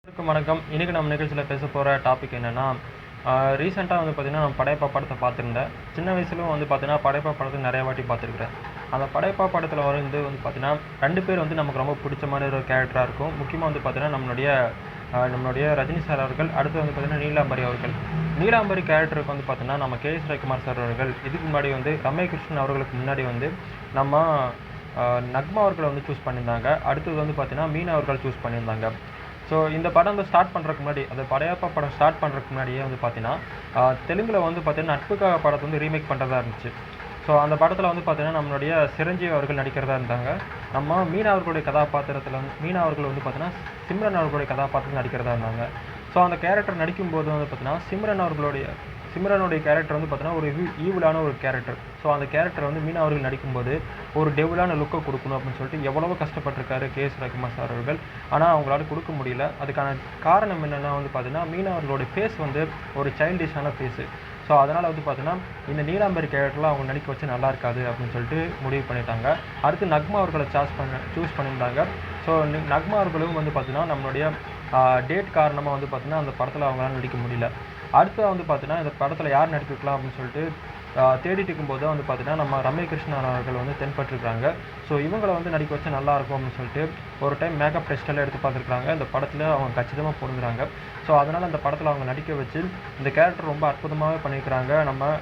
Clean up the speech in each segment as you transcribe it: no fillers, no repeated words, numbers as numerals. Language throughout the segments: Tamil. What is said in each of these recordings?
அனைவருக்கும் வணக்கம். இன்றைக்கி நம்ம நிகழ்ச்சியில் பேச போகிற டாபிக் என்னென்னா, ரீசெண்டாக வந்து பார்த்திங்கன்னா நான் படையப்பா படத்தை பார்த்துருந்தேன். சின்ன வயசுலும் வந்து பார்த்திங்கன்னா படையப்பா படத்தை நிறைய வாட்டி பார்த்துருக்குறேன். அந்த படையப்பா படத்தில் வந்து பார்த்திங்கன்னா 2 பேர் வந்து நமக்கு ரொம்ப பிடிச்சமான ஒரு கேரக்டராக இருக்கும். முக்கியமாக வந்து பார்த்திங்கன்னா நம்மளுடைய ரஜினி சார் அவர்கள், அடுத்து வந்து பார்த்திங்கன்னா நீலாம்பரி அவர்கள். நீலாம்பரி கேரக்டருக்கு வந்து பார்த்திங்கன்னா நம்ம கே.எஸ். ரவிக்குமார் சார் அவர்கள், இதுக்கு முன்னாடி வந்து ரம்யா கிருஷ்ணன் அவர்களுக்கு முன்னாடி வந்து நம்ம நக்மா அவர்களை வந்து சூஸ் பண்ணியிருந்தாங்க. அடுத்தது வந்து பார்த்திங்கன்னா மீனா அவர்கள் சூஸ் பண்ணியிருந்தாங்க. ஸோ இந்த படம் வந்து ஸ்டார்ட் பண்ணுறதுக்கு முன்னாடி, அந்த படையப்பா படம் ஸ்டார்ட் பண்ணுறதுக்கு முன்னாடியே வந்து பார்த்தீங்கன்னா தெலுங்கில் வந்து பார்த்தீங்கன்னா நட்புக்காக படத்தை வந்து ரீமேக் பண்ணுறதா இருந்துச்சு. ஸோ அந்த படத்தில் வந்து பார்த்தீங்கன்னா நம்மளுடைய சிரஞ்சீவி அவர்கள் நடிக்கிறதா இருந்தாங்க. நம்ம மீனா அவர்களுடைய கதாபாத்திரத்தில் வந்து மீனா அவர்கள் வந்து பார்த்தீங்கன்னா சிம்ரன் அவர்களுடைய கதாபாத்திரத்தில் நடிக்கிறதா இருந்தாங்க. ஸோ அந்த கேரக்டர் நடிக்கும்போது வந்து பார்த்தீங்கன்னா சிம்ரனுடைய கேரக்டர் வந்து பார்த்தீங்கன்னா ஒரு ஈவிலான ஒரு கேரக்டர். ஸோ அந்த கேரக்டர் வந்து மீனா அவர்கள் நடிக்கும்போது ஒரு டெவிலான லுக்கை கொடுக்கணும் அப்படின்னு சொல்லிட்டு எவ்வளவோ கஷ்டப்பட்டிருக்காரு கே.எஸ். ரவிக்குமார் சார் அவர்கள். ஆனால் அவங்களால கொடுக்க முடியல. அதுக்கான காரணம் என்னென்னா வந்து பார்த்தீங்கன்னா மீனா அவர்களுடைய ஃபேஸ் வந்து ஒரு சைல்டிஷான ஃபேஸு. ஸோ அதனால் வந்து பார்த்தீங்கன்னா இந்த நீலாம்பரி கேரக்டரில் அவங்க நடிக்க வச்சு நல்லா இருக்காது அப்படின்னு சொல்லிட்டு முடிவு பண்ணிட்டாங்க. அடுத்து நக்மா அவர்களை சூஸ் பண்ணியிருந்தாங்க. ஸோ நக்மா அவர்களும் வந்து பார்த்தீங்கன்னா நம்மளுடைய டேட் காரணமாக வந்து பார்த்தீங்கன்னா அந்த படத்தில் அவங்களால நடிக்க முடியல. அடுத்து வந்து பார்த்தீங்கன்னா இந்த படத்தில் யார் நடிக்கலாம் அப்படின்னு சொல்லிட்டு தேடிட்டு இருக்கும்போது வந்து பார்த்தீங்கன்னா நம்ம ரம்யா கிருஷ்ணன் அவர்கள் வந்து தென்பட்டிருக்காங்க. ஸோ இவங்களை வந்து நடிக்க வச்சா நல்லாயிருக்கும் அப்படின்னு சொல்லிட்டு ஒரு டைம் மேக்கப் டெஸ்ட்டெல்லாம் எடுத்து பார்த்துருக்காங்க. இந்த படத்தில் அவங்க கச்சிதமாக பொருந்துறாங்க. ஸோ அதனால் அந்த படத்தில் அவங்க நடிக்க வச்சு இந்த கேரக்டர் ரொம்ப அற்புதமாகவே பண்ணியிருக்கிறாங்க நம்ம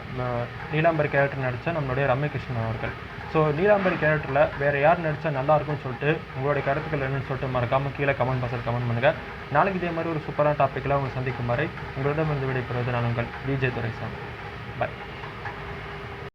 நீலாம்பரி கேரக்டர் நடித்த நம்மளுடைய ரம்யா கிருஷ்ணன் அவர்கள். ஸோ நீலாம்பரி கேரக்டரில் வேறு யார் நடித்தா நல்லாயிருக்கும்னு சொல்லிட்டு உங்களுடைய கருத்துக்கள் என்னன்னு சொல்லிட்டு மறக்காமல் கீழே கமெண்ட் பாக்ஸில் கமெண்ட் பண்ணுங்கள். நாளைக்கு இதே மாதிரி ஒரு சூப்பரான டாப்பிக்கில் அவங்க சந்திக்கும் வரை உங்களிடமிருந்து விடைபெறுவது நான் உங்கள் விஜய் துரைசாமி.